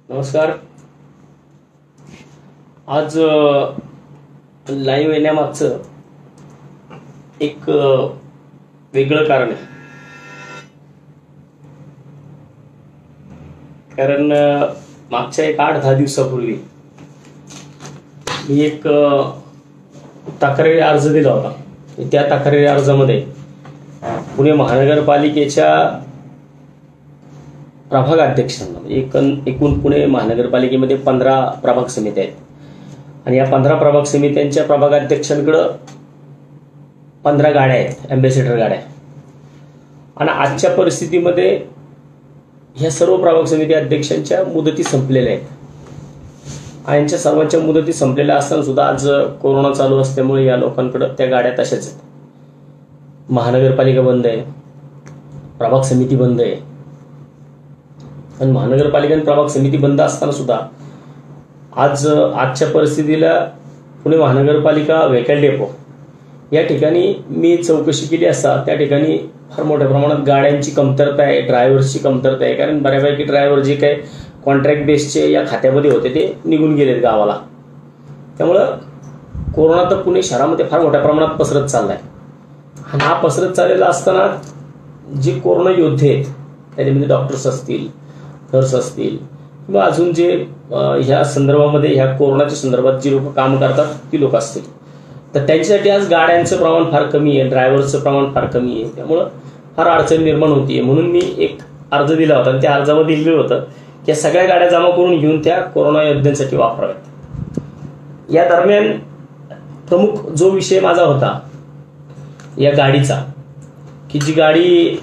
नमस्कार. आज लाईव्ह येण्यामागचं एक वेगळं कारण आहे. कारण मागच्या एक 8-10 दिवसापूर्वी मी एक तक्रारी अर्ज दिला होता. त्या तक्रारी अर्जामध्ये पुणे महानगरपालिकेच्या प्रभाग अध्यक्षांना एकूण पुणे महानगरपालिकेमध्ये 15 प्रभाग समित्या आहेत आणि या 15 प्रभाग समित्यांच्या प्रभागाध्यक्षांकडे 15 गाड्या आहेत, अँबॅसेडर गाड्या. आणि आजच्या परिस्थितीमध्ये ह्या सर्व प्रभाग समिती अध्यक्षांच्या मुदती संपलेल्या आहेत. यांच्या सर्वांच्या मुदती संपलेल्या असताना सुद्धा आज कोरोना चालू असल्यामुळे या लोकांकडे त्या गाड्या तशाच आहेत. महानगरपालिका बंद आहे, प्रभाग समिती बंद आहे. आणि महानगरपालिका आणि प्रभाग समिती बंद असताना सुद्धा आजच्या परिस्थितीला पुणे महानगरपालिका व्हेकल डेपो या ठिकाणी मी चौकशी केली असता त्या ठिकाणी फार मोठ्या प्रमाणात गाड्यांची कमतरता आहे, ड्रायव्हर्सची कमतरता आहे. कारण बऱ्यापैकी ड्रायव्हर जे काही कॉन्ट्रॅक्ट बेसचे या खात्यामध्ये होते ते निघून गेलेत गावाला. त्यामुळं कोरोना तर पुणे शहरामध्ये फार मोठ्या प्रमाणात पसरत चाललाय. आणि हा पसरत चाललेला असताना जे कोरोना योद्धे आहेत त्याच्यामध्ये डॉक्टर्स असतील, नर्स असतील किंवा अजून जे ह्या संदर्भामध्ये ह्या कोरोनाच्या संदर्भात जी लोक काम करतात ती लोक असतील, तर त्यांच्यासाठी आज गाड्यांचं प्रमाण फार कमी आहे, ड्रायव्हरचं प्रमाण फार कमी आहे. त्यामुळं फार अडचण निर्माण होतीये. म्हणून मी एक अर्ज दिला होता आणि त्या अर्जामध्ये लिहिलं होतं की सगळ्या गाड्या जमा करून घेऊन त्या कोरोना योद्ध्यांसाठी वापराव्यात. या दरम्यान प्रमुख जो विषय माझा होता या गाडीचा, की जी गाडी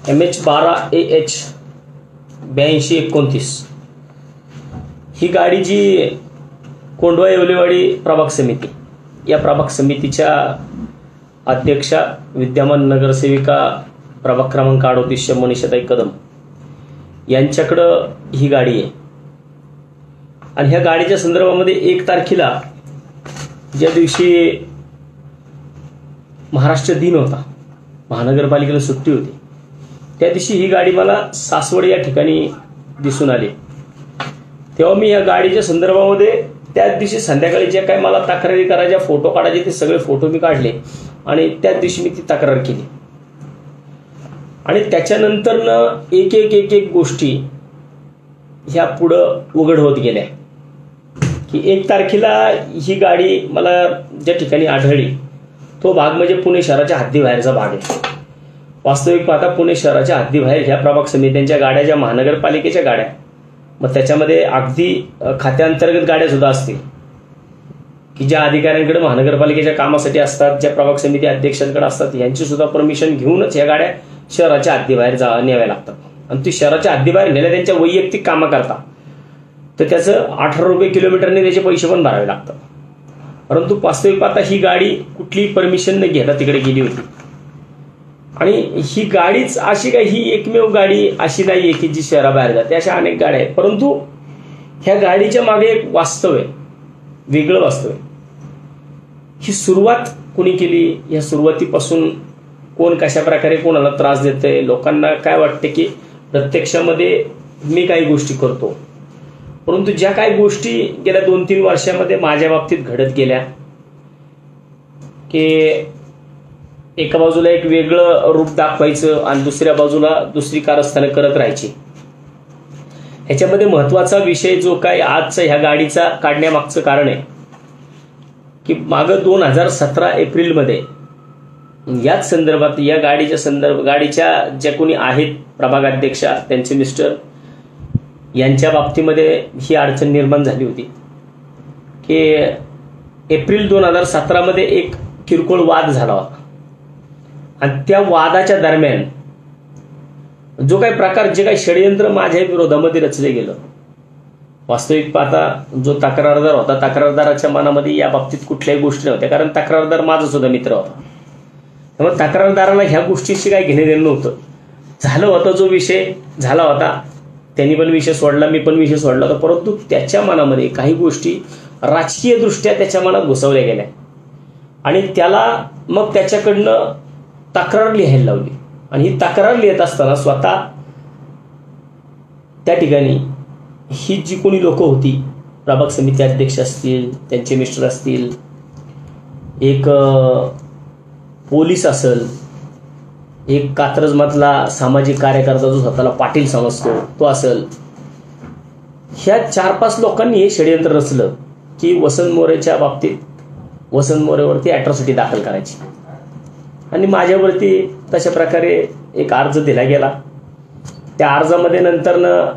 MH12AH 8229 ही गाडी जी कोंढवा येवलेवाडी प्रभाग समिती या प्रभाग समितीच्या अध्यक्षा विद्यमान नगरसेविका प्रभाग क्रमांक 38 मनीषाताई कदम यांच्याकडं ही गाडी आहे. आणि ह्या गाडीच्या संदर्भामध्ये 1 तारखेला ज्या दिवशी महाराष्ट्र दिन होता, महानगरपालिकेला सुट्टी होती, त्या दिवशी ही गाडी मला सासवड या ठिकाणी दिसून आली. तेव्हा मी या गाडीच्या संदर्भामध्ये त्याच दिवशी संध्याकाळी जे काय मला तक्रारी करायच्या, फोटो काढायचे, ते सगळे फोटो मी काढले आणि त्याच दिवशी मी ती तक्रार केली. आणि त्याच्यानंतरनं एक गोष्टी ह्या पुढं उघड होत गेल्या. की 1 तारखेला ही गाडी मला ज्या ठिकाणी आढळली तो भाग म्हणजे पुणे शहराच्या हद्दीबाहेरचा भाग आहे. वास्तविक पाहता पुणे शहराच्या हद्दीबाहेर ह्या प्रभाग समित्यांच्या गाड्या ज्या महानगरपालिकेच्या गाड्या, मग त्याच्यामध्ये अगदी खात्यांतर्गत गाड्या सुद्धा असतील की ज्या अधिकाऱ्यांकडे महानगरपालिकेच्या कामासाठी असतात, ज्या प्रभाग समिती अध्यक्षांकडे असतात, यांची सुद्धा परमिशन घेऊनच या गाड्या शहराच्या हद्दीबाहेर न्याव्या लागतात. आणि ती शहराच्या हद्दीबाहेर नेल्या त्यांच्या वैयक्तिक कामा करता तर त्याचं 18 रुपये किलोमीटरने त्याचे पैसे पण भरावे लागतात. परंतु वास्तविक पाहता ही गाडी कुठलीही परमिशन न घेता तिकडे गेली होती. आणि ही गाडीच अशी काय, ही एकमेव गाडी अशी नाही की जी शहराबाहेर जाते, अशा अनेक गाड्या आहेत. परंतु ह्या गाडीच्या मागे एक वास्तव आहे, वेगळं वास्तव आहे. ही सुरुवात कोणी केली, या सुरुवातीपासून कोण कशा प्रकारे कोणाला त्रास देतंय, लोकांना काय वाटते की प्रत्यक्षामध्ये मी काही गोष्टी करतो, परंतु ज्या काही गोष्टी गेल्या 2-3 वर्षामध्ये माझ्या बाबतीत घडत गेल्या की एका बाजूला एक वेगळं रूप दाखवायचं आणि दुसऱ्या बाजूला दुसरी कारस्थानं करत राहायची. ह्याच्यामध्ये महत्वाचा विषय जो काय आजचा ह्या गाडीचा काढण्यामागचं कारण आहे की मागं 2017 एप्रिलमध्ये याच संदर्भात या गाडीच्या ज्या कोणी आहेत प्रभागाध्यक्षा त्यांचे मिस्टर यांच्या बाबतीमध्ये ही अडचण निर्माण झाली होती की एप्रिल 2017 मध्ये एक किरकोळ वाद झाला होता. आणि त्या वादाच्या दरम्यान जो काही प्रकार, जे काही षडयंत्र माझ्या विरोधामध्ये रचले गेलं, वास्तविक पाहता जो तक्रारदार होता, तक्रारदाराच्या मनामध्ये या बाबतीत कुठल्याही गोष्टी नव्हत्या. कारण तक्रारदार माझा सुद्धा मित्र होता. त्यामुळे तक्रारदाराला ह्या गोष्टीशी काही घेणे देणं नव्हतं. झालं होतं, जो विषय झाला होता त्यांनी पण विषय सोडला, मी पण विषय सोडला होता, परंतु त्याच्या मनामध्ये काही गोष्टी राजकीय दृष्ट्या त्याच्या मनात घुसवल्या गेल्या आणि त्याला मग त्याच्याकडनं तक्रार लिहायला लावली. आणि ही तक्रार लिहित असताना स्वतः त्या ठिकाणी ही जी कोणी लोक होती, प्रभाग समिती अध्यक्ष असतील, त्यांचे मिस्टर असतील, एक पोलीस असेल, एक कात्रजमधला सामाजिक कार्यकर्ता जो स्वतःला पाटील समजतो तो असेल, ह्या 4-5 लोकांनी हे षडयंत्र रचलं की वसंत मोरेच्या बाबतीत वसंत मोरेवरती ॲट्रॉसिटी दाखल करायची. आणि माझ्यावरती तशा प्रकारे एक अर्ज दिला गेला. त्या अर्जामध्ये नंतरनं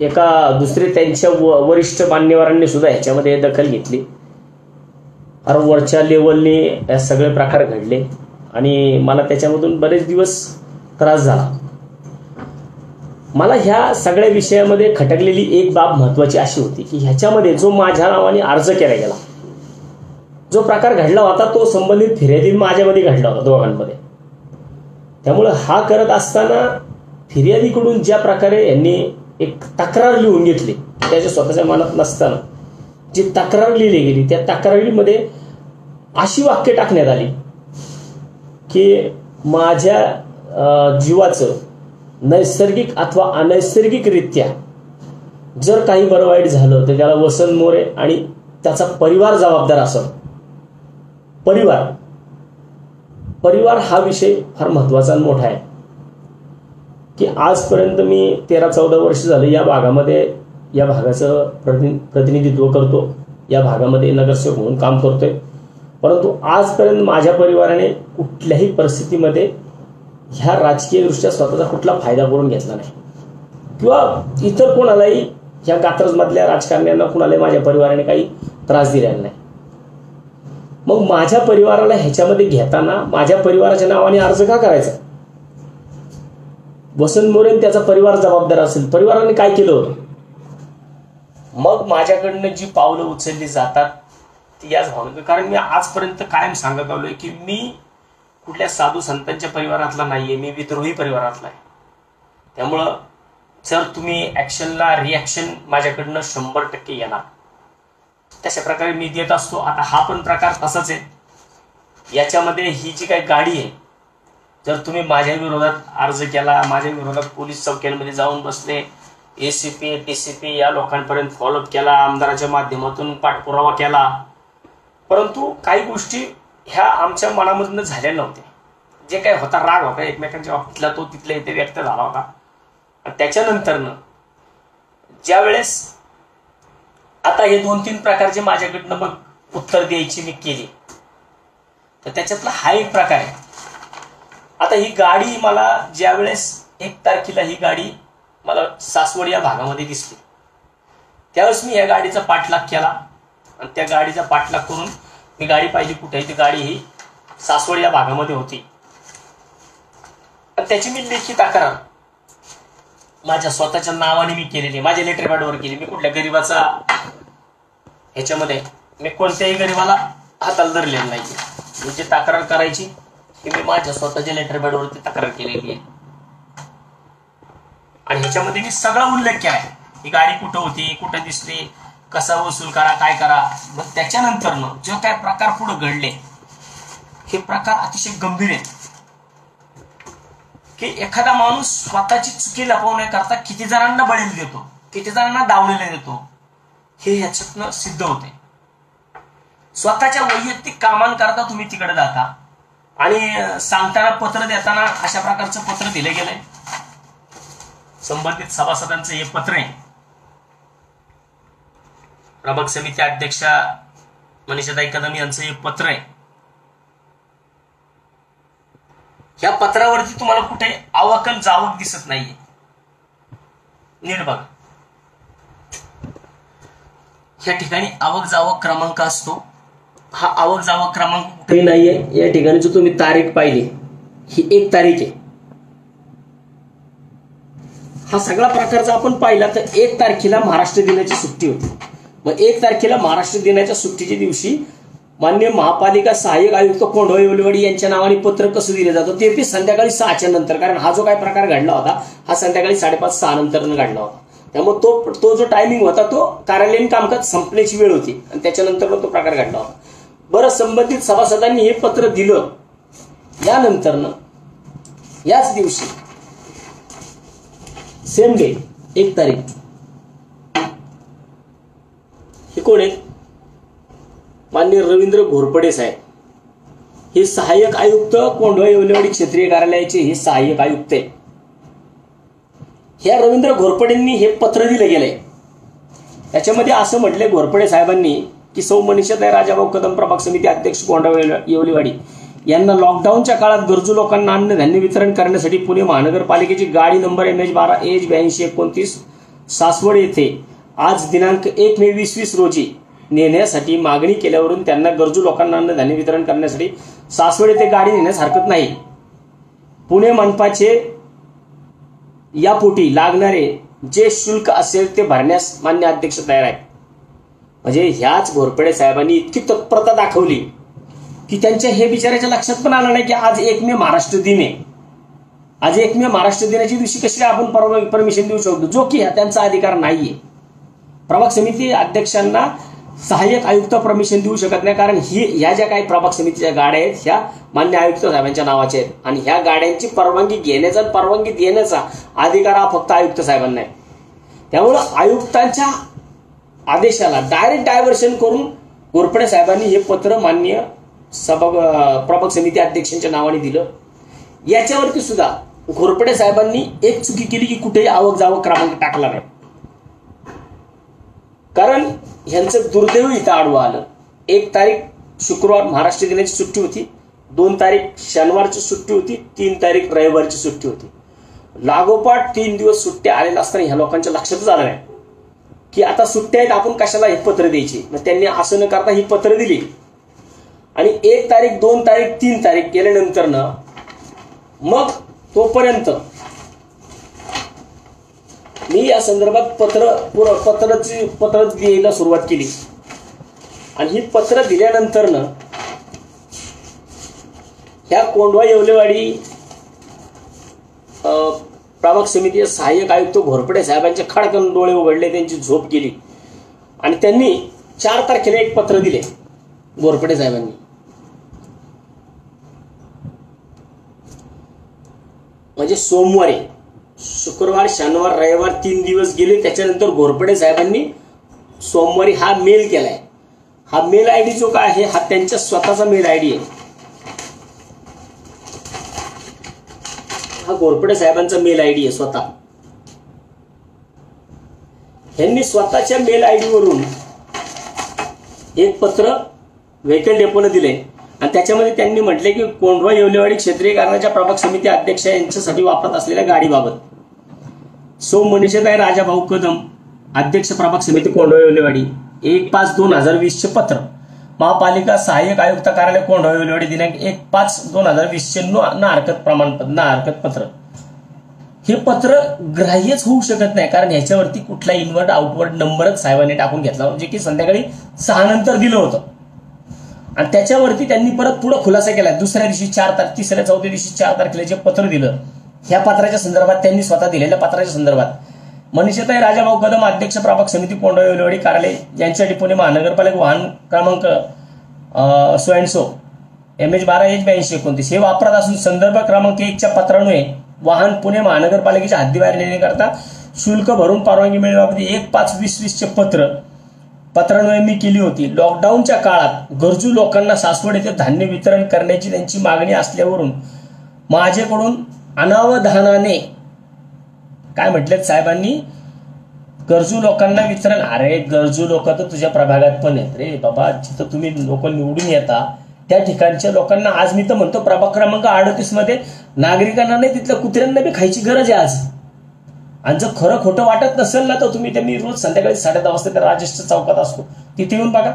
एका दुसरे त्यांच्या वरिष्ठ मान्यवरांनी सुद्धा ह्याच्यामध्ये दखल घेतली. अरे वरच्या लेवलने हे सगळे प्रकार घडले आणि मला त्याच्यामधून बरेच दिवस त्रास झाला. मला ह्या सगळ्या विषयामध्ये खटकलेली एक बाब महत्वाची अशी होती की ह्याच्यामध्ये जो माझ्या नावाने अर्ज केला गेला, जो प्रकार घडला होता तो संबंधित फिर्यादी माझ्यामध्ये घडला होता, दोघांमध्ये. त्यामुळे हा करत असताना फिर्यादीकडून ज्या प्रकारे यांनी एक तक्रार लिहून घेतली, त्याच्या स्वतःच्या मनात नसताना जी तक्रार लिहिली गेली, त्या तक्रारीमध्ये अशी वाक्य टाकण्यात आली की माझ्या जीवाचं नैसर्गिक अथवा अनैसर्गिकरित्या जर काही बरं वाईट झालं तर त्याला वसंत मोरे आणि त्याचा परिवार जबाबदार असेल. परिवार हा विषय फार महत्वाचा आणि मोठा आहे की आजपर्यंत मी 13-14 वर्ष झालं या भागाचं प्रतिनिधित्व करतो, या भागामध्ये नगरसेवक म्हणून काम करतोय. परंतु आजपर्यंत माझ्या परिवाराने कुठल्याही परिस्थितीमध्ये ह्या राजकीय दृष्ट्या स्वतःचा कुठला फायदा करून घेतला नाही किंवा इतर कोणालाही ह्या कात्रजमधल्या राजकारण्यांना कुणालाही माझ्या परिवाराने काही त्रास दिलेला नाही. मग माझ्या परिवाराला ह्याच्यामध्ये घेताना माझ्या परिवाराच्या नावाने अर्ज का करायचा? वसंत मोरे त्याचा परिवार जबाबदार असेल, परिवाराने काय केलं होतं? मग माझ्याकडनं जी पावलं उचलली जातात ती याच भावना, कारण मी आजपर्यंत कायम सांगत आलोय की मी कुठल्या साधू संतांच्या परिवारातला नाहीये, मी विद्रोही परिवारातला आहे. त्यामुळं जर तुम्ही ऍक्शनला रिॲक्शन माझ्याकडनं 100% येणार, तशा प्रकारे मी देत असतो. आता हा पण प्रकार तसाच आहे. याच्यामध्ये ही जी काही गाडी आहे, जर तुम्ही माझ्या विरोधात अर्ज केला, माझ्या विरोधात पोलीस चौक्यांमध्ये जाऊन बसले, ACP DCP या लोकांपर्यंत फॉलोअप केला, आमदाराच्या माध्यमातून पाठपुरावा केला, परंतु काही गोष्टी ह्या आमच्या मनामधून झाल्या नव्हत्या. जे काही होता राग होता एकमेकांच्या बाबतीतला तो तिथल्या इथे व्यक्त झाला होता. त्याच्यानंतरनं ज्या वेळेस आता हे 2-3 प्रकारचे माझ्याकडनं मग उत्तर द्यायची मी केली, तर त्याच्यातला हा एक प्रकार आहे. आता ही गाडी मला ज्या वेळेस 1 तारखेला ही गाडी मला सासवड या भागामध्ये दिसली, त्यावेळेस मी या गाडीचा पाठलाग केला आणि त्या गाडीचा पाठलाग करून मी गाडी पाहिली कुठे आहे, ती गाडी ही सासवड या भागामध्ये होती. आणि त्याची मी लेखी तक्रार माझ्या स्वतःच्या नावाने मी केलेली, माझ्या लेटर पॅडवर केली. मी कुठल्या गरीबाचा ह्याच्यामध्ये मी कोणत्याही गरीबाला हाताला धरलेलं नाही. मी जी तक्रार करायची की मी माझ्या स्वतःच्या लेटर पॅडवरती तक्रार केलेली आहे आणि ह्याच्यामध्ये मी सगळा उल्लेख केला आहे. ही गाडी कुठं होती, कुठं दिसली, कसा वसूल करा, काय करा. मग त्याच्यानंतरनं जे काय प्रकार पुढे घडले, हे प्रकार अतिशय गंभीर आहेत की एखादा माणूस स्वतःची चुकी लपवण्याकरता किती जणांना बळी देतो, किती जणांना दावलेले देतो, हे ह्याच्यातनं सिद्ध होते. स्वतःच्या वैयक्तिक कामांकरता तुम्ही तिकडे जाता आणि सांगताना पत्र देताना अशा प्रकारचं पत्र दिलं गेलंय. संबंधित सभासदांचं हे पत्र आहे. प्रभाग समिती अध्यक्षा मनीषाताई कदम यांचं हे पत्र आहे. या पत्रावरती तुम्हाला कुठे अवकल जावक दिसत नाहीये. नीट बघा, या ठिकाणी आवक जावक क्रमांक असतो. हा आवक जावक क्रमांक कुठेही नाहीये. या ठिकाणी जो तुम्ही तारीख पाहिली ही 1 तारीख आहे. हा सगळा प्रकारचा आपण पाहिला तर 1 तारखेला महाराष्ट्र दिनाची सुट्टी होती. मग 1 तारखेला महाराष्ट्र दिनाच्या सुट्टीच्या दिवशी मान्य महापालिका सहाय्यक आयुक्त कोंढवा येवलेवाडी यांच्या नावाने पत्र कसं दिलं जातं ते बी संध्याकाळी 6च्या नंतर, कारण हा जो काही प्रकार घडला होता हा संध्याकाळी 5:30-6 नंतर घडला होता. त्यामुळे तो जो टायमिंग होता तो कार्यालयीन कामकाज संपण्याची वेळ होती आणि त्याच्यानंतर तो प्रकार घडला होता. बरं, संबंधित सभासदांनी हे पत्र दिलं. यानंतर याच दिवशी सेम डे 1 तारीख हे कोण आहेत? मान्य रवींद्र घोरपडे साहेब. हे सहाय्यक आयुक्त कोंढवा येवलेवाडी क्षेत्रीय कार्यालयाचे हे सहाय्यक आयुक्त आहे. ह्या रवींद्र घोरपडेंनी हे पत्र दिलं गेलंय. त्याच्यामध्ये असं म्हटलंय घोरपडे साहेबांनी की सौ मनीषाताई राजाभाऊ कदम प्रभाग समिती अध्यक्ष कोंढवा येवलेवाडी यांना लॉकडाऊनच्या काळात गरजू लोकांना अन्नधान्य वितरण करण्यासाठी पुणे महानगरपालिकेची गाडी नंबर MH12 8229 सासवड येथे आज दिनांक 1 मे 2020 रोजी नेण्यासाठी मागणी केल्यावरून त्यांना गरजू लोकांना अन्नधान्य वितरण करण्यासाठी सासवड येथे गाडी नेण्यास हरकत नाही. पुणे मनपाचे यापोटी लागणारे जे शुल्क असेल ते भरण्यास मान्य अध्यक्ष तयार आहे. म्हणजे ह्याच घोरपडे साहेबांनी इतकी तत्परता दाखवली की त्यांच्या हे बिचाराच्या लक्षात पण आलं नाही की आज 1 मे महाराष्ट्र दिन आहे. आज 1 मे महाराष्ट्र दिनाच्या दिवशी कशी आपण परमिशन देऊ शकतो, जो की त्यांचा अधिकार नाहीये. प्रभाग समिती अध्यक्षांना सहाय्यक आयुक्त परमिशन देऊ शकत नाही, कारण ह्या ज्या काही प्रभाग समितीच्या गाड्या आहेत ह्या मान्य आयुक्त साहेबांच्या नावाच्या आहेत आणि ह्या गाड्यांची परवानगी घेण्याचा परवानगी देण्याचा अधिकार हा फक्त आयुक्त साहेबांना आहे. त्यामुळं आयुक्तांच्या आदेशाला डायरेक्ट डायव्हर्शन करून घोरपडे साहेबांनी हे पत्र मान्य प्रभाग समिती अध्यक्षांच्या नावाने दिलं. याच्यावरती सुद्धा घोरपडे साहेबांनी एक चुकी केली की कुठेही आवक जावक क्रमांक टाकला नाही, कारण ह्यांचं दुर्दैव इथं आडवं आलं. 1 तारीख शुक्रवार महाराष्ट्र दिनाची सुट्टी होती, 2 तारीख शनिवारची सुट्टी होती, 3 तारीख रविवारची सुट्टी होती. लागोपाठ 3 दिवस सुट्ट्या आलेल्या असताना ह्या लोकांच्या लक्षातच आलं नाही की आता सुट्ट्या आहेत, आपण कशाला हे पत्र द्यायची. मग त्यांनी असं न करता ही पत्र दिली आणि 1 तारीख 2 तारीख 3 तारीख गेल्यानंतर मग तोपर्यंत मी या संदर्भात पत्र द्यायला सुरुवात केली आणि ही पत्र दिल्यानंतर ह्या कोंढवा येवलेवाडी प्रभाग समितीचे सहाय्यक आयुक्त घोरपडे साहेबांचे खडकन डोळे उघडले, त्यांची झोप गेली आणि त्यांनी 4 तारखेला एक पत्र दिले घोरपडे साहेबांनी. म्हणजे सोमवारी, शुक्रवार, शनिवार, रविवार 3 दिवस गेले. त्याच्यानंतर घोरपडे साहेबांनी सोमवारी हा मेल केलाय. हा मेल आयडी जो काय आहे हा त्यांच्या स्वतःचा मेल आयडी आहे. हा घोरपडे साहेबांचा मेल आयडी आहे स्वतः. यांनी स्वतःच्या मेल आयडी वरून एक पत्र व्हेकल डेपोने दिले आणि त्याच्यामध्ये त्यांनी म्हटले की कोंढवा येवलेवाडी क्षेत्रीय कार्यालयाच्या प्रभाग समिती अध्यक्ष यांच्यासाठी वापरत असलेल्या गाडीबाबत सौ मनीषाताई राजाभाऊ कदम अध्यक्ष प्रभाग समिती कोंढवा येवलेवाडी 1/5/2020 चे पत्र महापालिका सहाय्यक आयुक्त कार्यालय कोंढवा येवलेवाडी दिनांक 1/5/2020 चे न हरकत प्रमाणपत्र न हरकत पत्र. हे पत्र ग्राह्यच होऊ शकत नाही, कारण ह्याच्यावरती कुठला इनवर्ड आउटवर्ड नंबरच साहेबांनी टाकून घेतला, जे की संध्याकाळी 6 नंतर दिलं होतं. आणि त्याच्यावरती त्यांनी परत पुढे खुलासा केला. दुसऱ्या दिवशी 4 तारीख 3ऱ्या 4थ्या दिवशी 4 तारखेला जे पत्र दिलं ह्या पत्राच्या संदर्भात त्यांनी स्वतः दिलेल्या पत्राच्या संदर्भात मनीषाताई राजाभाऊ कदम अध्यक्ष प्रभाग समिती कोंढवा येवलेवाडी कार्यालय यांच्यासाठी पुणे महानगरपालिका वाहन क्रमांक सो MH12 8229 हे वापरत असून संदर्भ क्रमांक 1 च्या पत्रान्वये वाहन पुणे महानगरपालिकेच्या हद्दीबाहेर नेण्याकरता शुल्क भरून परवानगी मिळण्याबाबत 1/5/2020 चे पत्रान्वये मी केली होती. लॉकडाऊनच्या काळात गरजू लोकांना सासवड येथे धान्य वितरण करण्याची त्यांची मागणी असल्यावरून माझ्याकडून अनावधानाने काय म्हटलेत साहेबांनी, गरजू लोकांना वितरण. अरे गरजू लोक तर तुझ्या प्रभागात पण आहेत रे बाबा, जिथं तुम्ही लोक निवडून येता त्या ठिकाणच्या लोकांना. आज मी तर म्हणतो प्रभाग क्रमांक 38 मध्ये नागरिकांना नाही तिथल्या कुत्र्यांना बी खायची गरज आहे आज. आणि जर खरं खोटं वाटत नसेल ना तर तुम्ही त्यांनी रोज संध्याकाळी 10:30 वाजता त्या राजेशच्या चौकात असतो तिथे येऊन बघा.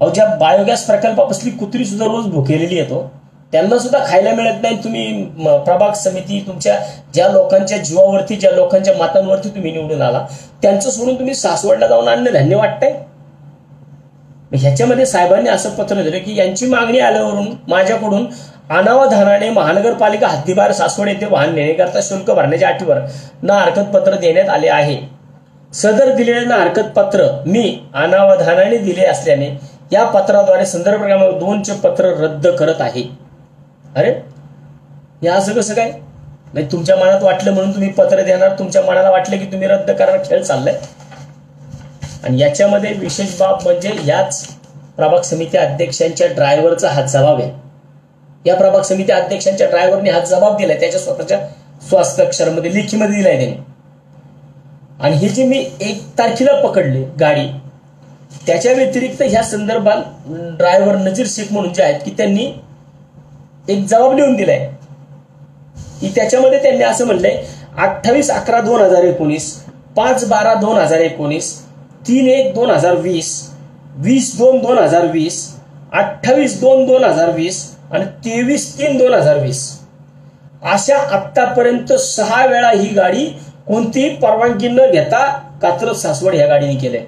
अहो ज्या बायोगॅस प्रकल्पापासली कुत्री सुद्धा रोज भुकेलेली येतो, त्यांना सुद्धा खायला मिळत नाही. तुम्ही प्रभाग समिती तुमच्या ज्या लोकांच्या जीवावरती ज्या लोकांच्या मतांवरती तुम्ही निवडून आला त्यांचं सोडून तुम्ही सासवडला जाऊन अन्नधान्य वाटतंय. ह्याच्यामध्ये साहेबांनी असं पत्र दिलं की यांची मागणी आल्यावरून माझ्याकडून अनावधानाने महानगरपालिका हद्दीबाहेर सासवड येथे वाहन नेण्याकरता शुल्क भरण्याच्या अटीवर ना हरकत पत्र देण्यात आले आहे. सदर दिलेले ना हरकत पत्र मी अनावधानाने दिले असल्याने या पत्राद्वारे संदर्भ क्रमांक 2चे पत्र रद्द करत आहे. अरे हे असं कसं काय? नाही, तुमच्या मनात वाटलं म्हणून तुम्ही पत्र देणार, तुमच्या मनाला वाटलं की तुम्ही रद्द करणार, खेळ चाललाय. आणि याच्यामध्ये विशेष बाब म्हणजे याच प्रभाग समिती अध्यक्षांच्या ड्रायव्हरचा हा जबाब आहे. या प्रभाग समिती अध्यक्षांच्या ड्रायव्हरने हा जबाब दिलाय, त्याच्या स्वतःच्या स्वास्थ्याक्षरामध्ये लेखीमध्ये दिलाय त्यांनी. आणि ही जी मी 1 तारखेला पकडली गाडी, त्याच्या व्यतिरिक्त ह्या संदर्भात ड्रायव्हर नजीर शेख म्हणून जे आहेत की त्यांनी एक जबाब लिहून दिलाय की त्याच्यामध्ये त्यांनी असं म्हणलंय 28/11/2019, 5/12/2019, 3/1/2020, 20/2/2020, 28/2/2020 आणि 23/3/2020 अशा आतापर्यंत 6 वेळा ही गाडी कोणतीही परवानगी न घेता कात्रज सासवड ह्या गाडीने केलंय.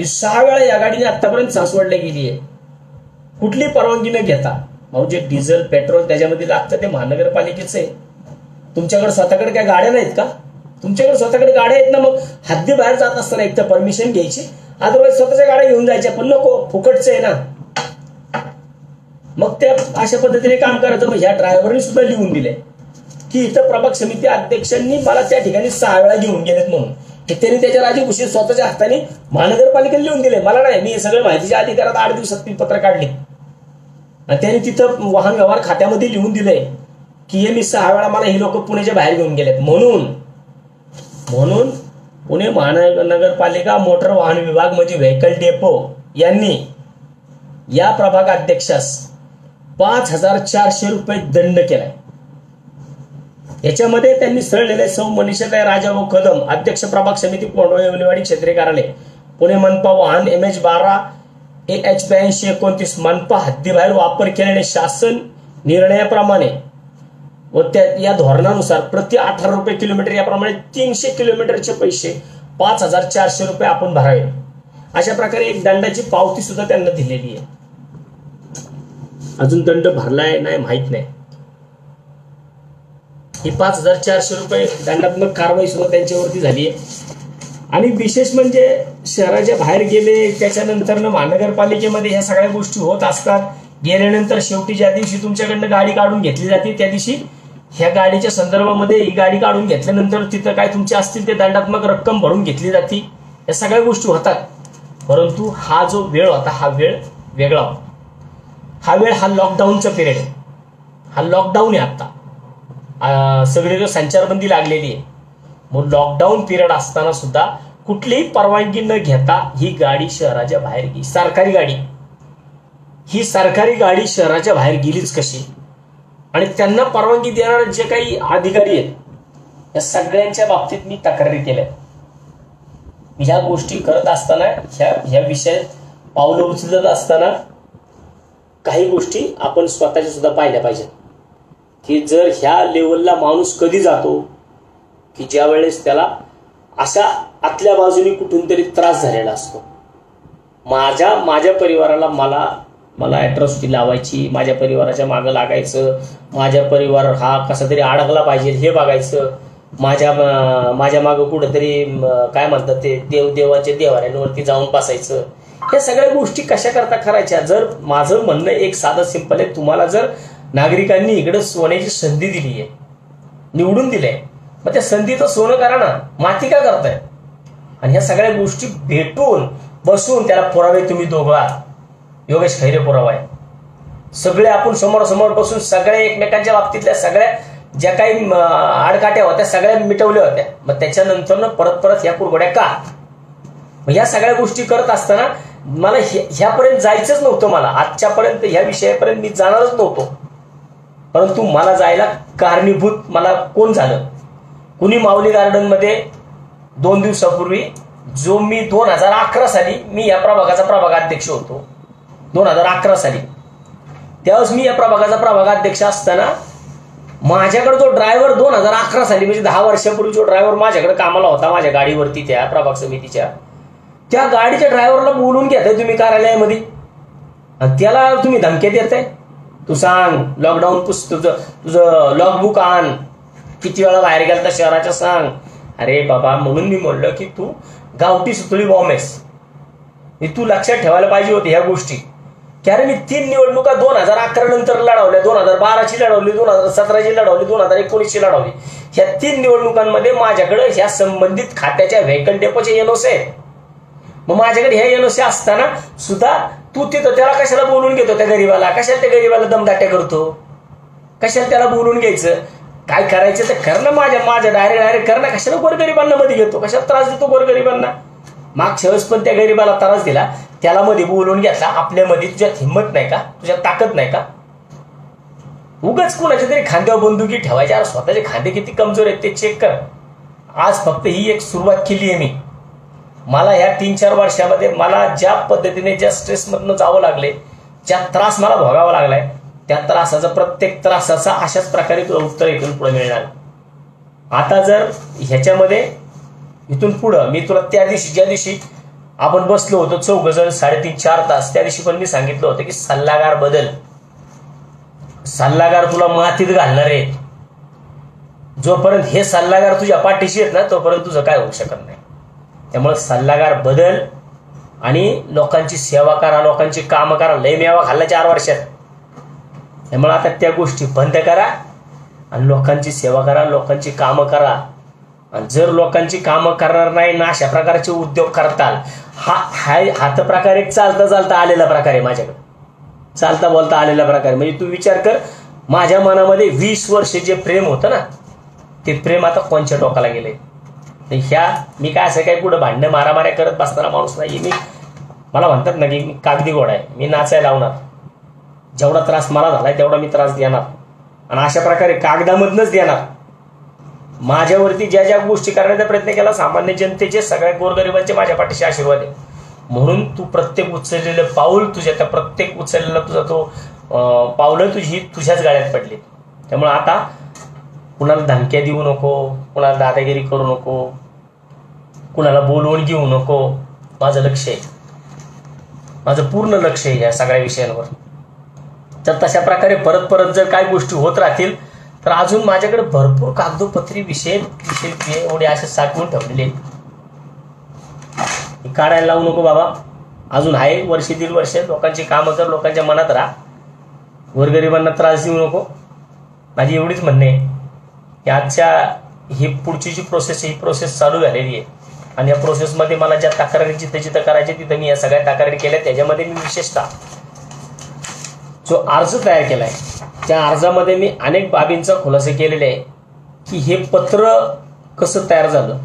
6 वेळा या गाडीने आतापर्यंत सासवडला गेली आहे, कुठली परवानगी न घेता. भाऊ, जे डिझेल पेट्रोल त्याच्यामध्ये लागतं ते महानगरपालिकेचं आहे. तुमच्याकडे स्वतःकडे काय गाड्या नाहीत का? तुमच्याकडे स्वतःकडे गाड्या आहेत ना, मग हद्दी बाहेर जात असताना एक तर परमिशन घ्यायची, अदरवाईज स्वतःच्या गाड्या घेऊन जायच्या. पण नको, फुकटचं आहे ना. मग त्या अशा पद्धतीने काम करायचं. मग ह्या ड्रायव्हरने सुद्धा लिहून दिले की इथं प्रभाग समिती अध्यक्षांनी मला त्या ठिकाणी 6 वेळा घेऊन गेलेत म्हणून. हे त्यांनी त्याच्या राजीखुशीत स्वतःच्या हाताने महानगरपालिकेने लिहून दिले. मला नाही, मी हे सगळं माहितीच्या अधिकारात 8 दिवसात ती पत्र काढली. आणि त्यांनी तिथं वाहन व्यवहार खात्यामध्ये लिहून दिलंय की हे मी 6 वेळा मला ही लोक पुण्याच्या बाहेर घेऊन गेलेत. म्हणून पुणे महानगरपालिका मोटर वाहन विभाग म्हणजे व्हेकल डेपो यांनी या प्रभाग अध्यक्षास 5,400 रुपये दंड केलाय. याच्यामध्ये त्यांनी सरळ लिहिले, सौ मनीषाताई राजाभाऊ कदम, अध्यक्ष प्रभाग समिती कोंडवाडी क्षेत्रीय कार्यालय, पुणे मनपा, वाहन MH12 AH 8229 मनपा हद्दीबाहेर वापर केल्याने शासन निर्णयाप्रमाणे व या धोरणानुसार प्रति 18 रुपये किलोमीटर याप्रमाणे 300 किलोमीटरचे पैसे 5,400 रुपये आपण भरावे. अशा प्रकारे एक दंडाची पावती सुद्धा त्यांना दिलेली आहे. अजून दंड भरलाय नाही माहित नाही. ही 5,400 रुपये दंडात्मक कारवाई सुद्धा त्यांच्यावरती झाली आहे. आणि विशेष म्हणजे शहराच्या बाहेर गेले त्याच्यानंतर महानगरपालिकेमध्ये ह्या सगळ्या गोष्टी होत असतात. गेल्यानंतर शेवटी ज्या दिवशी तुमच्याकडनं गाडी काढून घेतली जाते त्या दिवशी ह्या गाडीच्या संदर्भामध्ये ही गाडी काढून घेतल्यानंतर तिथं काय तुमचे असतील ते दंडात्मक रक्कम भरून घेतली जाते. या सगळ्या गोष्टी होतात. परंतु हा जो वेळ होता हा वेळ वेगळा होता. हा लॉकडाऊनचा पिरियड आहे. हा लॉकडाऊन आहे. आता सगळीकडे संचारबंदी लागलेली आहे. मग लॉकडाऊन पिरियड असताना सुद्धा कुठलीही परवानगी न घेता ही गाडी शहराच्या बाहेर गेली. सरकारी गाडी शहराच्या बाहेर गेलीच कशी? आणि त्यांना परवानगी देणारे जे काही अधिकारी आहेत या सगळ्यांच्या बाबतीत मी तक्रारी केल्या. ह्या गोष्टी करत असताना ह्या विषयात पावलं उचलत असताना काही गोष्टी आपण स्वतःच्या सुद्धा पाहिल्या पाहिजेत की जर ह्या लेवलला माणूस कधी जातो की ज्या वेळेस त्याला अशा आतल्या बाजूने कुठून तरी त्रास झालेला असतो. माझ्या परिवाराला मला अॅट्रॉसिटी लावायची, माझ्या परिवाराच्या मागं लागायचं, माझ्या परिवार हा कसा तरी अडकला पाहिजे हे बघायचं, माझ्या मागं कुठंतरी काय म्हणतात ते देवाच्या देवाऱ्यांवरती जाऊन बसायचं. या सगळ्या गोष्टी कशा करता करायच्या? जर माझं म्हणणं एक साधं सिंपल आहे, तुम्हाला जर नागरिकांनी इकडे सोन्याची संधी दिली आहे, निवडून दिलंय, मग त्या संधीचं सोनं करा ना, माती का करताय? आणि ह्या सगळ्या गोष्टी भेटून बसून त्याला पुरावे तुम्ही दोघं आहात. योगेश खैरे पुरावा आहे. सगळे आपण समोरासमोर बसून सगळ्या एकमेकांच्या बाबतीतल्या सगळ्या ज्या काही आडकाट्या होत्या सगळ्या मिटवल्या होत्या. मग त्याच्यानंतर परत ह्या कुरघोड्या का? मग ह्या सगळ्या गोष्टी करत असताना मला ह्यापर्यंत जायचंच नव्हतं. मला आजच्यापर्यंत ह्या विषयापर्यंत मी जाणारच नव्हतो. परंतु मला जायला कारणीभूत मला कोण झालं? कुणी माऊली गार्डनमध्ये 2 दिवसापूर्वी जो मी 2011 साली मी या प्रभागाचा प्रभागाध्यक्ष होतो. 2011 साली त्यावेळेस मी या प्रभागाचा प्रभागाध्यक्ष असताना माझ्याकडे जो ड्रायव्हर 2011 साली म्हणजे 10 वर्षापूर्वी जो ड्रायव्हर माझ्याकडे कामाला होता माझ्या गाडीवरती त्या प्रभाग समितीच्या, त्या गाडीच्या ड्रायव्हरला बोलून घेताय तुम्ही कार्यालयामध्ये आणि त्याला तुम्ही धमक्या देताय. तू सांग, लॉकडाऊन तुझं लॉगबुक आण, किती वेळा बाहेर गेला शहराच्या सांग. अरे बाबा, म्हणून मी म्हणलं की तू गावठी सुतळी बॉम्ब आहेस. तू लक्षात ठेवायला पाहिजे होती ह्या गोष्टी. कारण मी 3 निवडणुका 2011 नंतर लढवल्या, 2012ची लढवली, 2017ची लढवली, 2019ची लढवली. ह्या 3 निवडणुकांमध्ये माझ्याकडे ह्या संबंधित खात्याच्या व्हेकल डेपोचे एनओसी आहेत. मग माझ्याकडे ह्या एनओसी असताना सुद्धा तू तिथं त्याला कशाला बोलून घेतो? त्या गरीबाला कशाला, त्या गरीबाला दमदाट्या करतो? कशाला त्याला बोलून घ्यायचं? काय करायचं तर कर ना, माझ्या डायरेक्ट कर ना. कशाला गोरगरिबांना मध्ये घेतो? कशाला त्रास देतो गोरगरिबांना? मागच्या वेळेस पण त्या गरीबाला त्रास दिला, त्याला मध्ये बोलून घेतला. आपल्यामध्ये तुझ्यात हिंमत नाही का? तुझ्यात ताकद नाही का? उगाच कुणाच्या तरी खांद्यावर बंदुकी ठेवायच्या. स्वतःचे खांदे किती कमजोर आहेत ते चेक कर. आज फक्त ही एक सुरुवात केली आहे मी. मला ह्या 3-4 वर्षामध्ये मला ज्या पद्धतीने, ज्या स्ट्रेसमधनं जावं लागले, ज्या त्रास मला भोगावा लागलाय, त्या प्रत्येक त्रासाचा अशाच प्रकारे तुला उत्तर इथून पुढे मिळणार. आता जर ह्याच्यामध्ये इथून पुढं मी तुला त्या दिवशी, ज्या दिवशी आपण बसलो होतो 4 जण 3.5-4 तास, त्या दिवशी पण मी सांगितलं होतं की सल्लागार बदल. सल्लागार तुला मातीत घालणार आहे. जोपर्यंत हे सल्लागार तुझ्या पाठीशी आहेत ना, तोपर्यंत तुझं काय होऊ शकत नाही. त्यामुळे सल्लागार बदल आणि लोकांची सेवा करा, लोकांची कामं करा. लय मेवा खाल्ला 4 वर्षात. त्यामुळे आता त्या गोष्टी बंद करा आणि लोकांची सेवा करा, लोकांची कामं करा. आणि जर लोकांची कामं करणार नाही ना, अशा प्रकारचे उद्योग करताल, हा तर प्रकार एक चालता आलेला प्रकार आहे माझ्याकडे, चालता बोलता आलेला प्रकार. म्हणजे तू विचार कर, माझ्या मनामध्ये 20 वर्ष जे प्रेम होतं ना, ते प्रेम आता कोणच्या टोकाला गेले. मी काय असं काही पुढे भांडणं मारामाऱ्या करत बसणारा माणूस नाही. मला म्हणतात ना की मी कागदी घोडा आहे, मी नाचायला लावणार. जेवढा त्रास मला झालाय तेवढा मी त्रास देणार आणि अशा प्रकारे कागदामधनच देणार. माझ्यावरती ज्या ज्या गोष्टी करण्याचा प्रयत्न केला, सामान्य जनतेचे, सगळ्या गोरगरिबांचे माझ्या पाठीशी आशीर्वाद आहे. म्हणून तू प्रत्येक उचललेलं पाऊल, तुझ्या त्या प्रत्येक उचललेला तुझा तो पावलं तुझ्याच गाड्यात पडली. त्यामुळे आता कुणाला धमक्या देऊ नको, कुणाला दादागिरी करू नको, कुणाला बोलवून घेऊ नको. माझं लक्ष आहे, माझं पूर्ण लक्ष आहे या सगळ्या विषयांवर. तर तशा प्रकारे परत जर काही गोष्टी होत राहतील तर अजून माझ्याकडे भरपूर कागदोपत्री विषय एवढे असे साठवून ठेवलेले आहेत. काढायला लावू नको बाबा. अजून आहे 1-1.5 वर्ष. लोकांची कामं कर, लोकांच्या मनात राहा, गोरगरिबांना त्रास देऊ नको. माझी एवढीच म्हणणे आहे की आजच्या ही पुढची जी प्रोसेस आहे, ही प्रोसेस चालू झालेली आहे आणि या प्रोसेसमध्ये मला ज्या तक्रारी जिथं करायच्या तिथं मी या सगळ्या तक्रारी केल्या. त्याच्यामध्ये मी विशेषतः जो अर्ज तयार केलाय, त्या अर्जामध्ये मी अनेक बाबींचा खुलासा केलेला आहे की हे पत्र कसं तयार झालं,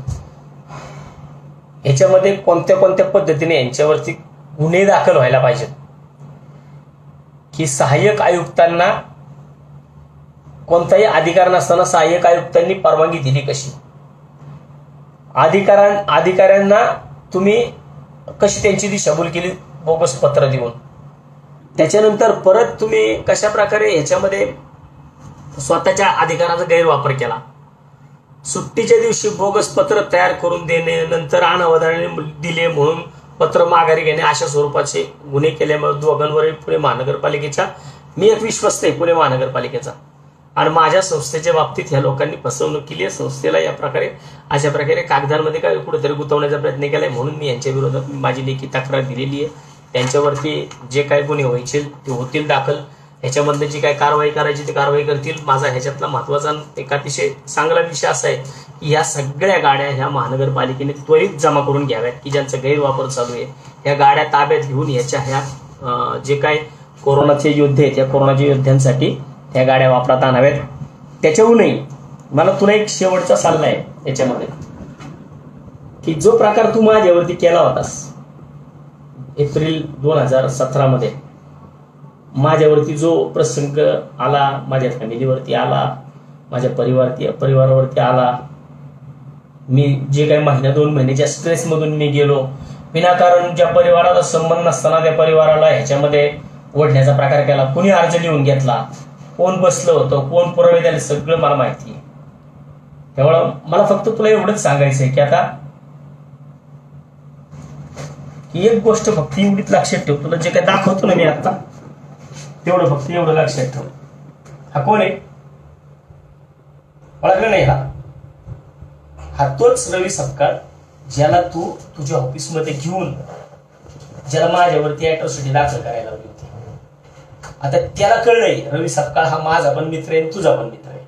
ह्याच्यामध्ये कोणत्या कोणत्या पद्धतीने यांच्यावरती गुन्हे दाखल व्हायला पाहिजेत, की सहाय्यक आयुक्तांना कोणताही अधिकार नसताना सहाय्यक आयुक्तांनी परवानगी दिली कशी, अधिकाऱ्यांना तुम्ही कशी त्यांची दिशाभूल केली बोगस पत्र देऊन, त्याच्यानंतर परत तुम्ही कशा प्रकारे ह्याच्यामध्ये स्वतःच्या अधिकाराचा गैरवापर केला, सुट्टीच्या दिवशी बोगस पत्र तयार करून देणे, नंतर अनावधानाने दिले म्हणून पत्र माघारी घेणे, अशा स्वरूपाचे गुन्हे केल्यामुळे दोघांवरील पुणे महानगरपालिकेचा, मी एक विश्वस्त आहे पुणे महानगरपालिकेचा, आणि माझ्या संस्थेच्या बाबतीत ह्या लोकांनी फसवणूक केली आहे. संस्थेला या प्रकारे अशा प्रकारे कागदांमध्ये काय कुठेतरी गुंतवण्याचा प्रयत्न केलाय. म्हणून मी यांच्या विरोधात माझी लेखी तक्रार दिलेली आहे. त्यांच्यावरती जे काही गुन्हे व्हायचे ते होतील दाखल. ह्याच्यामध्ये जी काही कारवाई करायची ती कारवाई करतील. माझा ह्याच्यातला महत्वाचा एक अतिशय चांगला विषय असा आहे की ह्या सगळ्या गाड्या ह्या महानगरपालिकेने त्वरित जमा करून घ्याव्यात की ज्यांचा गैरवापर चालू आहे. ह्या गाड्या ताब्यात घेऊन ह्याच्या ह्या जे काही कोरोनाचे योद्धे आहेत, या कोरोनाच्या योद्ध्यांसाठी ह्या गाड्या वापरात आणाव्यात. त्याच्याहूनही मला तुला एक शेवटचा सल्ला आहे याच्यामध्ये, की जो प्रकार तू माझ्यावरती केला होतास एप्रिल 2017 मध्ये, माझ्यावरती जो प्रसंग आला, माझ्या फॅमिलीवरती आला, माझ्या परिवारावरती आला, मी जे काही 1-2 महिन्याच्या स्ट्रेसमधून मी गेलो, विनाकारण ज्या परिवाराला संबंध नसताना त्या परिवाराला ह्याच्यामध्ये ओढण्याचा प्रकार केला, कोणी अर्ज लिहून घेतला, कोण बसलं होतं, कोण पुरावे द्यायला, सगळं मला माहिती आहे. त्यामुळं मला फक्त तुला एवढंच सांगायचं आहे की आता एक गोष्ट फक्त एवढीच लक्षात ठेव, तुला जे काही दाखवतो ना मी आता तेवढं फक्त एवढं लक्षात ठेव. हा कोण आहे ओळखलं नाही? हा तोच रवी सपकाळ ज्याला तू तुझ्या ऑफिसमध्ये घेऊन ज्याला माझ्यावरती अॅट्रॉसिटी दाखल करायला लावली होती. आता त्याला कळलंय रवी सपकाळ हा माझा पण मित्र आहे, तुझा पण मित्र आहे.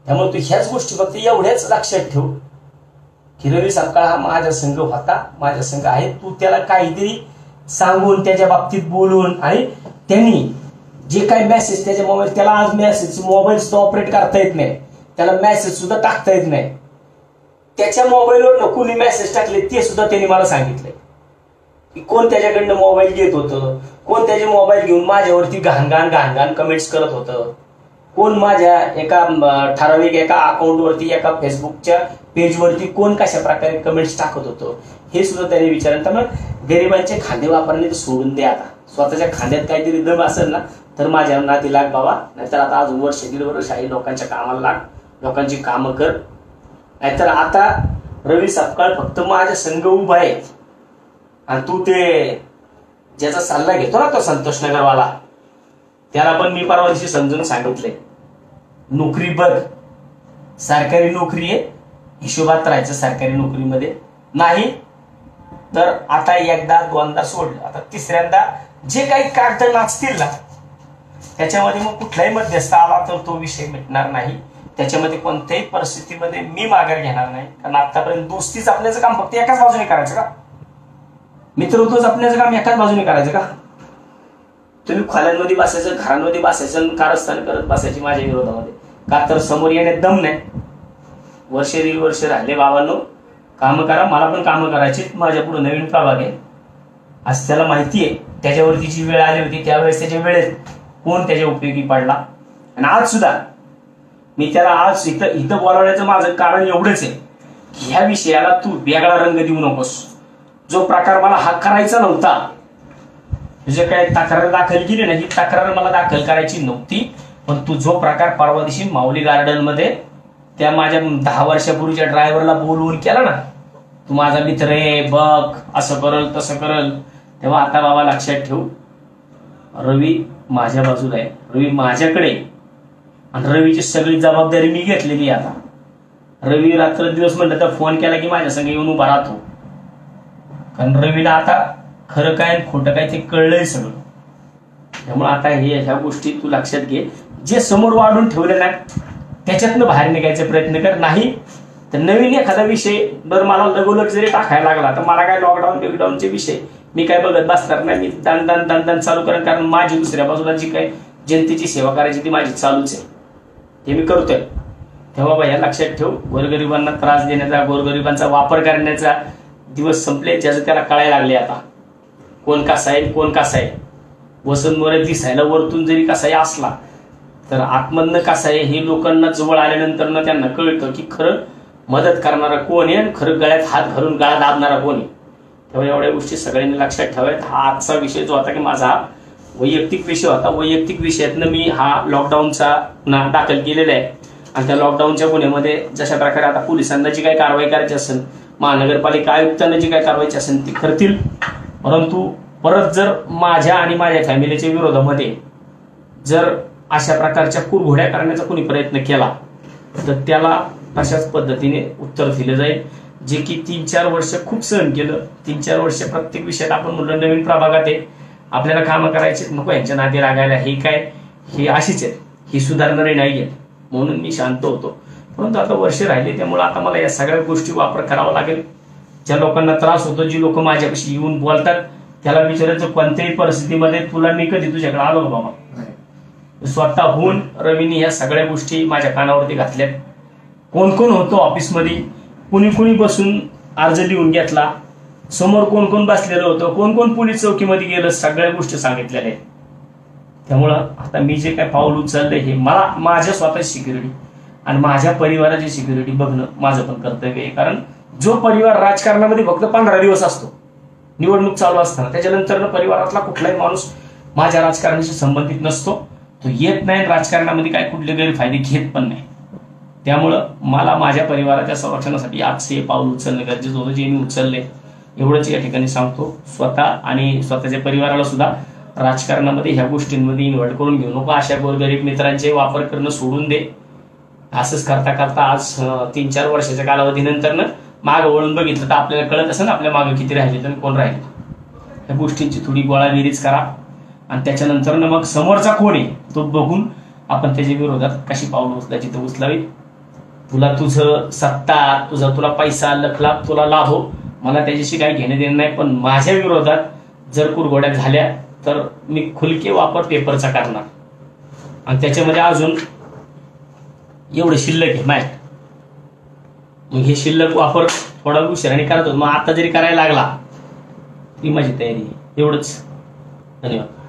त्यामुळे तू ह्याच गोष्टी फक्त एवढ्याच लक्षात ठेव की रवी सपकाळ हा माझ्या संघ होता, माझ्या संघ आहे. तू त्याला काहीतरी सांगून त्याच्या बाबतीत बोलून आणि त्यांनी जे काही मेसेज त्याच्या मोबाईल, त्याला आज मेसेज मोबाईल सुद्धा ऑपरेट करता येत नाही, त्याला मेसेज सुद्धा टाकता येत नाही. त्याच्या मोबाईलवर कोणी मेसेज टाकले ते सुद्धा त्यांनी मला सांगितलंय की कोण त्याच्याकडनं मोबाईल घेत होतं, कोण त्याचे मोबाईल घेऊन माझ्यावरती घाण कमेंट्स करत होतं, कोण माझ्या एका ठराविक एका अकाउंटवरती एका फेसबुकच्या पेजवरती कोण कशा प्रकारे कमेंट्स टाकत होतं हे सुद्धा त्यांनी विचारलं. त्यामुळे गरिबांचे खांदे वापरणे सोडून दे. आता स्वतःच्या खांद्यात काहीतरी दम असेल ना तर माझ्या नादी लाग बाबा, नाहीतर आता अजून वर्ष दीड वर्ष आहे लोकांच्या कामाला लाग, लोकांची कामं कर. नाहीतर आता रवी सपकाळ फक्त माझ्या संघ उभा आहे आणि तू ते ज्याचा सल्ला घेतो ना तो संतोष नगरवाला, त्याला पण मी परवा दिवशी समजून सांगितलंय, नोकरी बघ, सरकारी नोकरी आहे, हिशोबात राहायचं सरकारी नोकरीमध्ये, नाही तर आता एकदा दोनदा सोडलं, आता तिसऱ्यांदा जे काही कागद नाचतील ना त्याच्यामध्ये मग कुठलाही मध्यस्थ आला तर तो विषय मिटणार नाही. त्याच्यामध्ये कोणत्याही परिस्थितीमध्ये मी माघार घेणार नाही. कारण आतापर्यंत दोस्ती जपण्याचं काम फक्त एकाच बाजूने करायचं का? मित्रत्व जपण्याचं काम एकाच बाजूने करायचं का? तुम्ही खोल्यांमध्ये बसायचं, घरांमध्ये बसायचं, कारस्थान करत बसायची माझ्या विरोधामध्ये का? तर समोर येण्यात दम नाही. वर्ष दीड वर्ष राहिले बाबांनो, कामं करा, मला पण कामं करायची. माझ्या पुढे नवीन प्रभाग आहे, आज त्याला माहिती आहे त्याच्यावरती जी वेळ आली होती त्यावेळेस त्याच्या वेळेत कोण त्याच्या उपयोगी पडला. आणि आज सुद्धा मी त्याला आज इथं बोलावण्याचं माझं कारण एवढंच आहे की ह्या विषयाला तू वेगळा रंग देऊ नकोस. जो प्रकार मला हा करायचा नव्हता, तुझे काय तक्रार दाखल केली नाही, तक्रार मला दाखल करायची नव्हती, पण तू जो प्रकार परवा दिवशी माऊली गार्डन मध्ये त्या माझ्या 10 वर्षापूर्वीच्या ड्रायव्हरला बोलवून केला ना, तू माझा मित्र आहे बघ, असं करल तसं करल, तेव्हा आता बाबा लक्षात ठेव, रवी माझ्या बाजूला आहे, रवी माझ्याकडे, आणि रवीची सगळी जबाबदारी मी घेतलेली आहे. आता रवी रात्र दिवस म्हणलं तर फोन केला की माझ्या संग येऊन उभा राहतो. कारण रवीला आता खरं काय खोटं काय ते कळलंय सगळं. त्यामुळे आता ह्या गोष्टी तू लक्षात घे. जे समोर वाढून ठेवले ना त्याच्यातनं बाहेर निघायचा प्रयत्न कर. नाही तर नवीन एखादा विषय बरं मला लगोलग जरी टाकायला लागला तर मला काय लॉकडाऊनचे विषय मी काय बघत बसणार नाही. मी दान चालू करेन, कारण माझी दुसऱ्या बाजूला जी काय जनतेची सेवा करायची ती माझी चालूच आहे, ते मी करतोय. तेव्हा बाबा या लक्षात ठेव, गोरगरिबांना त्रास देण्याचा, गोरगरिबांचा वापर करण्याचा दिवस संपले. ज्याचं त्याला कळायला लागले आता कोण कसा आहे कोण कसा आहे. वसंत मोरे दिसायला वरतून जरी कसाही असला तर आत्मधनं कसा आहे हे लोकांना जवळ आल्यानंतर ना त्यांना कळतं की खरं मदत करणारा कोण आहे आणि खरं गळ्यात हात घालून गळा दाबणारा कोण आहे. तेव्हा एवढ्या गोष्टी सगळ्यांनी लक्षात ठेवायत. हा आजचा विषय जो होता की माझा वैयक्तिक विषय होता, वैयक्तिक विषयातनं मी हा लॉकडाऊनचा गुन्हा दाखल केलेला आहे. आणि त्या लॉकडाऊनच्या गुन्ह्यामध्ये जशा प्रकारे आता पोलिसांना जी काही कारवाई करायची असेल, महानगरपालिका आयुक्तांना जी काही कारवाई असेल ती करतील. परंतु परत जर माझ्या आणि माझ्या फॅमिलीच्या विरोधामध्ये जर अशा प्रकारच्या कुरघोड्या करण्याचा कोणी प्रयत्न केला तर त्याला अशाच पद्धतीने उत्तर दिलं जाईल. जे की 3-4 वर्ष खूप सहन केलं. 3-4 वर्ष प्रत्येक विषयात आपण म्हणलं नवीन प्रभागात आहे, आपल्याला कामं करायचे, नको यांच्या नादी लागायला, हे काय हे अशीच आहेत, ही सुधारणारी नाही आहेत, म्हणून मी शांत होतो. परंतु आता वर्ष राहिले त्यामुळे आता मला या सगळ्या गोष्टी वापर करावा लागेल. ज्या लोकांना त्रास होतो, जी लोक माझ्यापाशी येऊन बोलतात त्याला विचारायचं कोणत्याही परिस्थितीमध्ये तुला मी कधी तुझ्याकडे आलो बाबा. स्वतःहून रवीने या सगळ्या गोष्टी माझ्या कानावरती घातल्यात. कोण कोण होतो ऑफिसमध्ये, कुणी कुणी बसून अर्ज लिहून घेतला, समोर कोण कोण बसलेलं होतं, कोण कोण पोलीस चौकीमध्ये गेलं, सगळ्या गोष्टी सांगितलेल्या आहेत. त्यामुळं आता मी जे काय पाऊल उचललंय हे मला माझ्या स्वतःची सिक्युरिटी आणि माझ्या परिवाराची सिक्युरिटी बघणं माझं पण कर्तव्य आहे. कारण जो परिवार राजकारणामध्ये फक्त 15 दिवस असतो निवडणूक चालू असताना, त्याच्यानंतर परिवारातला कुठलाही माणूस माझ्या राजकारणाशी संबंधित नसतो. तो येत नाही, राजकारणामध्ये काय कुठले गैरफायदे घेत पण नाही. त्यामुळं मला माझ्या परिवाराच्या संरक्षणासाठी आजचे हे पाऊल उचलणं गरजेचं होतं, जे मी उचलले. एवढंच या ठिकाणी सांगतो. स्वतः आणि स्वतःच्या परिवाराला सुद्धा राजकारणामध्ये ह्या गोष्टींमध्ये इन्व्हॉल्व करून घेऊ नको. अशा गोरगरीब मित्रांचे वापर करणं सोडून दे. असंच करता करता आज 3-4 वर्षाच्या कालावधीनंतर मागं वळून बघितलं तर आपल्याला कळत असं ना आपल्या मागं किती राहिले आणि कोण राहिले. ह्या गोष्टींची थोडी गोळाबेरीज करा आणि त्याच्यानंतर मग समोरचा कोण आहे तो बघून आपण त्याच्या विरोधात कशी पावलं उचलायची तर उचलावी. तुला तुझं सत्ता, तुला पैसा, लखलाभ तुला लाभो, मला त्याच्याशी काही घेणं देणं नाही. पण माझ्या विरोधात जर कुरघोड्या झाल्या तर मी खुलके वापर पेपरचा करणार. आणि त्याच्यामध्ये अजून एवढं शिल्लक आहे मॅट, मग हे शिल्लक वापर थोडा उशिराने करतो. मग आता जरी करायला लागला ती माझी तयारी. एवढंच. धन्यवाद.